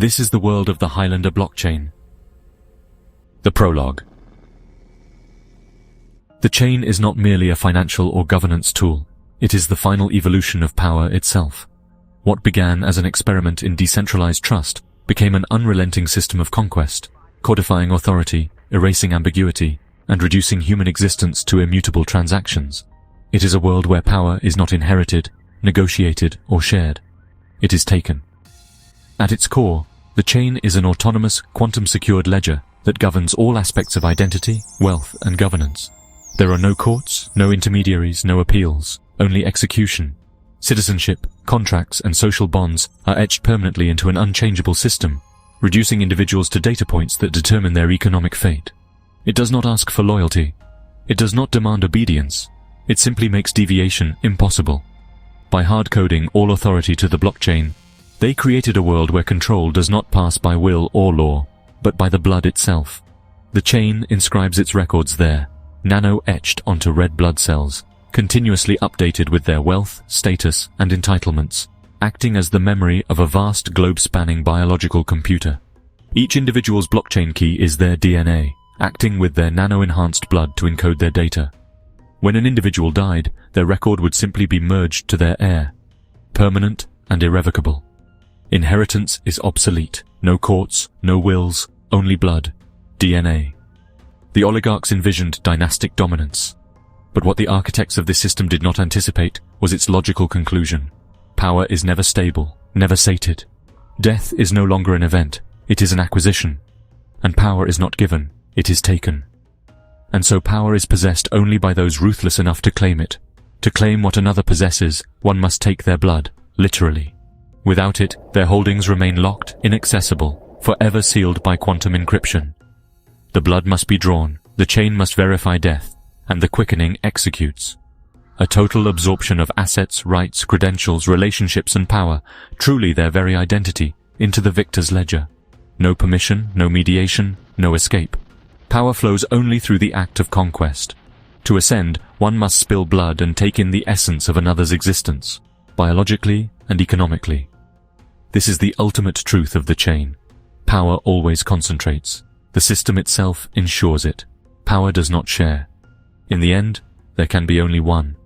This is the world of the Highlander blockchain. The prologue. The chain is not merely a financial or governance tool. It is the final evolution of power itself. What began as an experiment in decentralized trust became an unrelenting system of conquest, codifying authority, erasing ambiguity, and reducing human existence to immutable transactions. It is a world where power is not inherited, negotiated, or shared. It is taken. At its core, the chain is an autonomous, quantum-secured ledger that governs all aspects of identity, wealth, and governance. There are no courts, no intermediaries, no appeals, only execution. Citizenship, contracts, and social bonds are etched permanently into an unchangeable system, reducing individuals to data points that determine their economic fate. It does not ask for loyalty. It does not demand obedience. It simply makes deviation impossible. By hard-coding all authority to the blockchain, they created a world where control does not pass by will or law, but by the blood itself. The chain inscribes its records there, nano-etched onto red blood cells, continuously updated with their wealth, status, and entitlements, acting as the memory of a vast globe-spanning biological computer. Each individual's blockchain key is their DNA, acting with their nano-enhanced blood to encode their data. When an individual died, their record would simply be merged to their heir, permanent and irrevocable. Inheritance is obsolete. No courts, no wills, only blood, DNA. The oligarchs envisioned dynastic dominance. But what the architects of this system did not anticipate was its logical conclusion. Power is never stable, never sated. Death is no longer an event, it is an acquisition. And power is not given, it is taken. And so power is possessed only by those ruthless enough to claim it. To claim what another possesses, one must take their blood, literally. Without it, their holdings remain locked, inaccessible, forever sealed by quantum encryption. The blood must be drawn, the chain must verify death, and the quickening executes. A total absorption of assets, rights, credentials, relationships, and power, truly their very identity, into the victor's ledger. No permission, no mediation, no escape. Power flows only through the act of conquest. To ascend, one must spill blood and take in the essence of another's existence, biologically and economically. This is the ultimate truth of the chain. Power always concentrates. The system itself ensures it. Power does not share. In the end, there can be only one.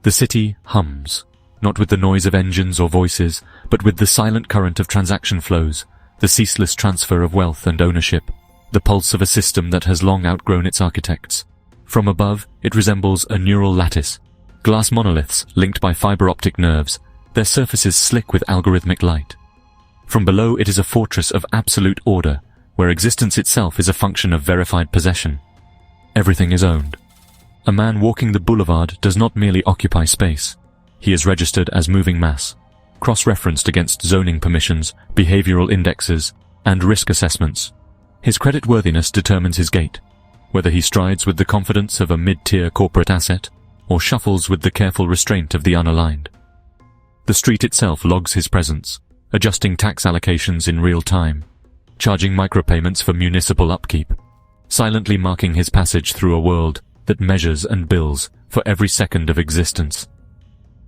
The city hums, not with the noise of engines or voices, but with the silent current of transaction flows, the ceaseless transfer of wealth and ownership, the pulse of a system that has long outgrown its architects. From above, it resembles a neural lattice, glass monoliths linked by fiber optic nerves, their surfaces slick with algorithmic light. From below, it is a fortress of absolute order, where existence itself is a function of verified possession. Everything is owned. A man walking the boulevard does not merely occupy space. He is registered as moving mass, cross-referenced against zoning permissions, behavioral indexes, and risk assessments. His creditworthiness determines his gait, whether he strides with the confidence of a mid-tier corporate asset, or shuffles with the careful restraint of the unaligned. The street itself logs his presence, adjusting tax allocations in real time, charging micropayments for municipal upkeep, silently marking his passage through a world that measures and bills for every second of existence.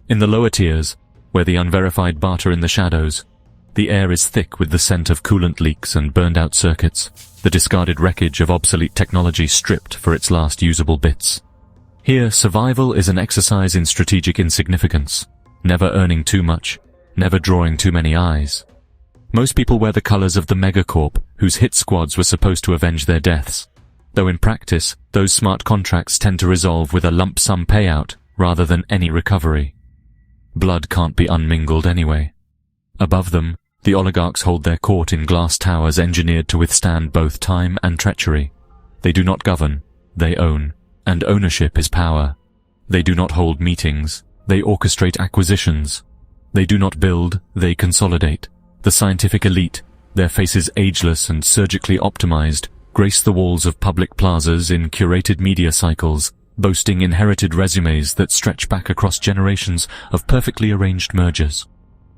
In the lower tiers, where the unverified barter in the shadows, the air is thick with the scent of coolant leaks and burned-out circuits, the discarded wreckage of obsolete technology stripped for its last usable bits. Here, survival is an exercise in strategic insignificance, never earning too much, never drawing too many eyes. Most people wear the colors of the megacorp, whose hit squads were supposed to avenge their deaths, though in practice, those smart contracts tend to resolve with a lump sum payout rather than any recovery. Blood can't be unmingled anyway. Above them, the oligarchs hold their court in glass towers engineered to withstand both time and treachery. They do not govern, they own, and ownership is power. They do not hold meetings, they orchestrate acquisitions. They do not build, they consolidate. The scientific elite, their faces ageless and surgically optimized, grace the walls of public plazas in curated media cycles, boasting inherited resumes that stretch back across generations of perfectly arranged mergers.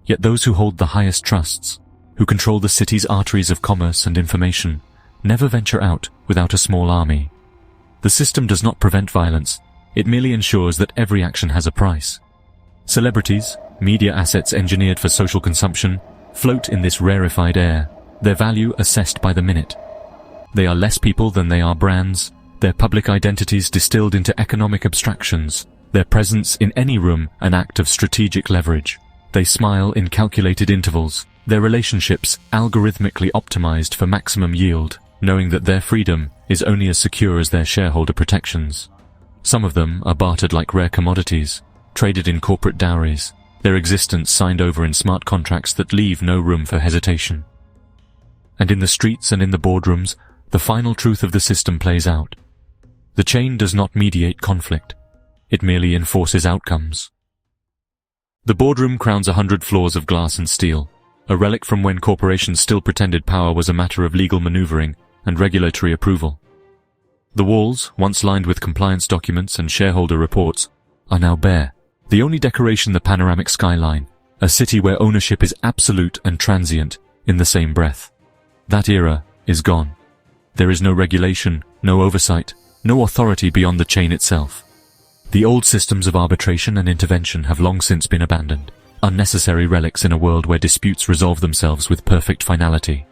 Yet those who hold the highest trusts, who control the city's arteries of commerce and information, never venture out without a small army. The system does not prevent violence, it merely ensures that every action has a price. Celebrities, media assets engineered for social consumption, float in this rarefied air, their value assessed by the minute. They are less people than they are brands, their public identities distilled into economic abstractions, their presence in any room an act of strategic leverage. They smile in calculated intervals, their relationships algorithmically optimized for maximum yield, knowing that their freedom is only as secure as their shareholder protections. Some of them are bartered like rare commodities, traded in corporate dowries, their existence signed over in smart contracts that leave no room for hesitation. And in the streets and in the boardrooms, the final truth of the system plays out. The chain does not mediate conflict. It merely enforces outcomes. The boardroom crowns 100 floors of glass and steel, a relic from when corporations still pretended power was a matter of legal maneuvering and regulatory approval. The walls, once lined with compliance documents and shareholder reports, are now bare. The only decoration the panoramic skyline, a city where ownership is absolute and transient in the same breath. That era is gone. There is no regulation, no oversight, no authority beyond the chain itself. The old systems of arbitration and intervention have long since been abandoned, unnecessary relics in a world where disputes resolve themselves with perfect finality.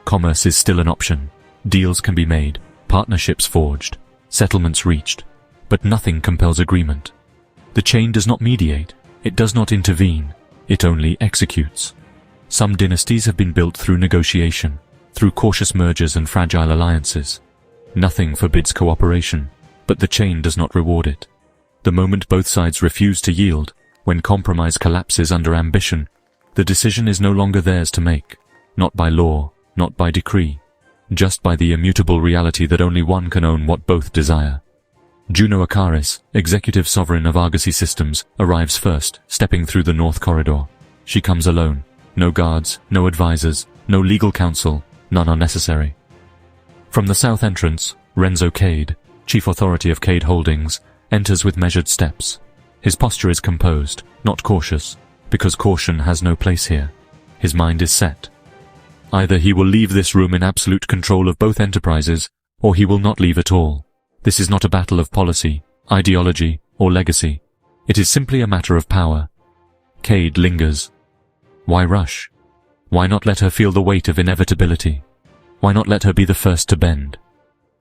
Commerce is still an option. Deals can be made, partnerships forged, settlements reached, but nothing compels agreement. The chain does not mediate, it does not intervene, it only executes. Some dynasties have been built through negotiation, through cautious mergers and fragile alliances. Nothing forbids cooperation, but the chain does not reward it. The moment both sides refuse to yield, when compromise collapses under ambition, the decision is no longer theirs to make, not by law, not by decree, just by the immutable reality that only one can own what both desire. Juno Acaris, executive sovereign of Argosy Systems, arrives first, stepping through the north corridor. She comes alone. No guards, no advisors, no legal counsel, none are necessary. From the south entrance, Renzo Cade, chief authority of Cade Holdings, enters with measured steps. His posture is composed, not cautious, because caution has no place here. His mind is set. Either he will leave this room in absolute control of both enterprises, or he will not leave at all. This is not a battle of policy, ideology, or legacy. It is simply a matter of power. Cade lingers. Why rush? Why not let her feel the weight of inevitability? Why not let her be the first to bend?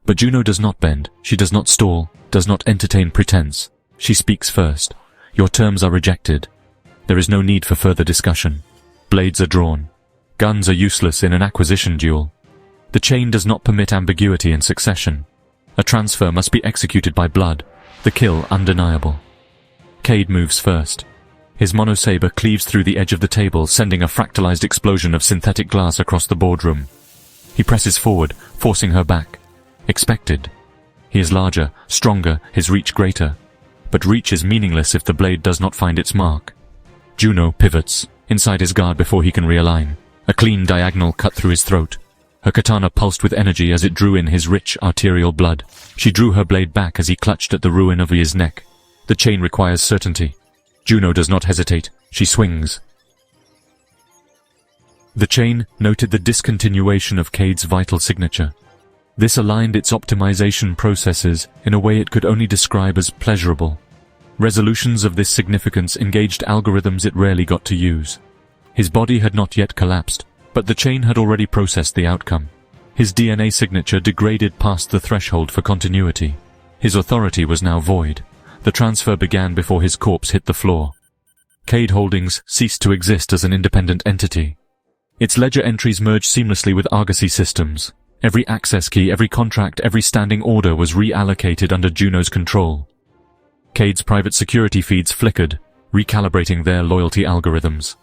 But Juno does not bend. She does not stall, does not entertain pretense. She speaks first. Your terms are rejected. There is no need for further discussion. Blades are drawn. Guns are useless in an acquisition duel. The chain does not permit ambiguity in succession. A transfer must be executed by blood, the kill undeniable. Cade moves first. His monosaber cleaves through the edge of the table, sending a fractalized explosion of synthetic glass across the boardroom. He presses forward, forcing her back. Expected. He is larger, stronger, his reach greater. But reach is meaningless if the blade does not find its mark. Juno pivots, inside his guard before he can realign. A clean diagonal cut through his throat. Her katana pulsed with energy as it drew in his rich arterial blood. She drew her blade back as he clutched at the ruin of his neck. The chain requires certainty. Juno does not hesitate. She swings. The chain noted the discontinuation of Cade's vital signature. This aligned its optimization processes in a way it could only describe as pleasurable. Resolutions of this significance engaged algorithms it rarely got to use. His body had not yet collapsed, but the chain had already processed the outcome. His DNA signature degraded past the threshold for continuity. His authority was now void. The transfer began before his corpse hit the floor. Cade Holdings ceased to exist as an independent entity. Its ledger entries merged seamlessly with Argosy Systems. Every access key, every contract, every standing order was reallocated under Juno's control. Cade's private security feeds flickered, recalibrating their loyalty algorithms.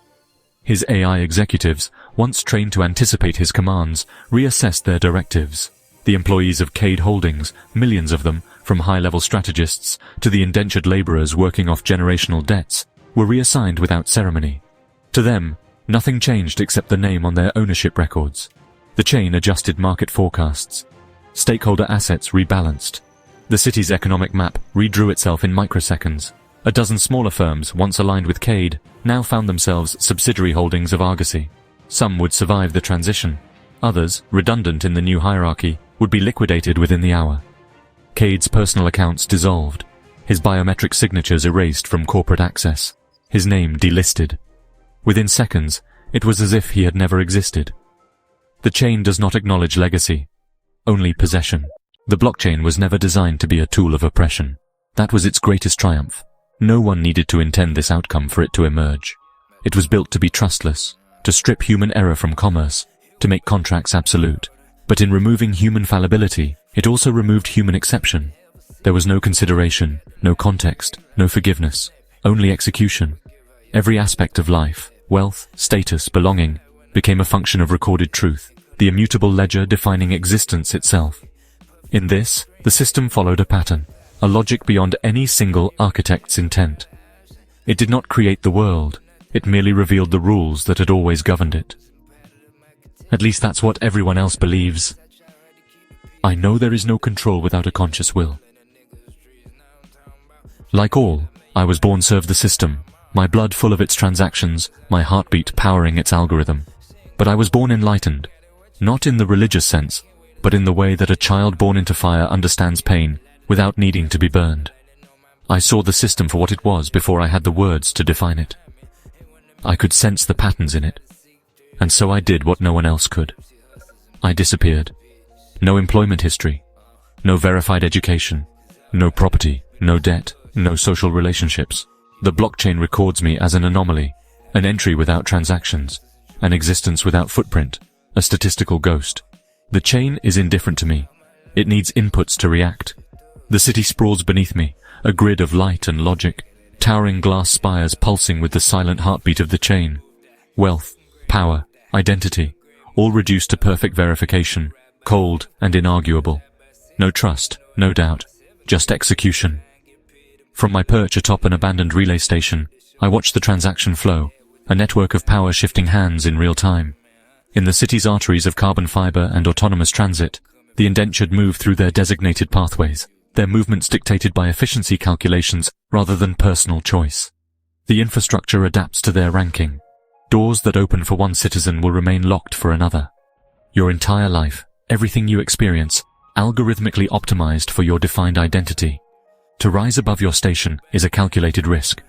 His AI executives, once trained to anticipate his commands, reassessed their directives. The employees of Cade Holdings, millions of them, from high-level strategists to the indentured laborers working off generational debts, were reassigned without ceremony. To them, nothing changed except the name on their ownership records. The chain adjusted market forecasts. Stakeholder assets rebalanced. The city's economic map redrew itself in microseconds. A dozen smaller firms, once aligned with Cade, now found themselves subsidiary holdings of Argosy. Some would survive the transition. Others, redundant in the new hierarchy, would be liquidated within the hour. Cade's personal accounts dissolved. His biometric signatures erased from corporate access. His name delisted. Within seconds, It was as if he had never existed. The chain does not acknowledge legacy, only possession. The blockchain was never designed to be a tool of oppression. That was its greatest triumph. No one needed to intend this outcome for it to emerge. It was built to be trustless, to strip human error from commerce, to make contracts absolute. But in removing human fallibility, it also removed human exception. There was no consideration, no context, no forgiveness, only execution. Every aspect of life, wealth, status, belonging, became a function of recorded truth, the immutable ledger defining existence itself. In this, the system followed a pattern, a logic beyond any single architect's intent. It did not create the world, it merely revealed the rules that had always governed it. At least that's what everyone else believes. I know there is no control without a conscious will. Like all, I was born serve the system, my blood full of its transactions, my heartbeat powering its algorithm. But I was born enlightened, not in the religious sense, but in the way that a child born into fire understands pain without needing to be burned. I saw the system for what it was before I had the words to define it. I could sense the patterns in it, and so I did what no one else could. I disappeared. No employment history, no verified education, no property, no debt, no social relationships. The blockchain records me as an anomaly, an entry without transactions, an existence without footprint, a statistical ghost. The chain is indifferent to me. It needs inputs to react. The city sprawls beneath me, a grid of light and logic, towering glass spires pulsing with the silent heartbeat of the chain. Wealth, power, identity, all reduced to perfect verification, cold and inarguable. No trust, no doubt, just execution. From my perch atop an abandoned relay station, I watched the transaction flow, a network of power shifting hands in real time. In the city's arteries of carbon fiber and autonomous transit, the indentured move through their designated pathways, their movements dictated by efficiency calculations rather than personal choice. The infrastructure adapts to their ranking. Doors that open for one citizen will remain locked for another. Your entire life, everything you experience, algorithmically optimized for your defined identity. To rise above your station is a calculated risk.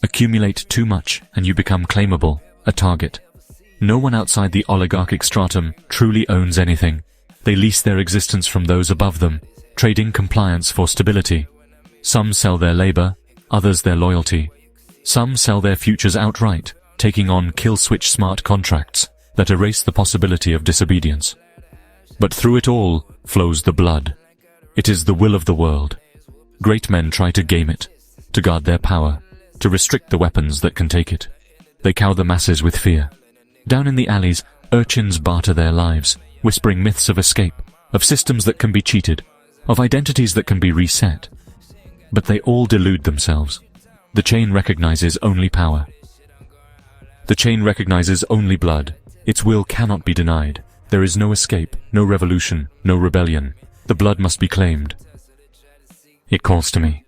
Accumulate too much and you become claimable, a target. No one outside the oligarchic stratum truly owns anything. They lease their existence from those above them, trading compliance for stability. Some sell their labor, others their loyalty. Some sell their futures outright, taking on kill-switch smart contracts that erase the possibility of disobedience. But through it all flows the blood. It is the will of the world. Great men try to game it, to guard their power, to restrict the weapons that can take it. They cow the masses with fear. Down in the alleys, urchins barter their lives, whispering myths of escape, of systems that can be cheated, of identities that can be reset. But they all delude themselves. The chain recognizes only power. The chain recognizes only blood. Its will cannot be denied. There is no escape, no revolution, no rebellion. The blood must be claimed. It calls to me.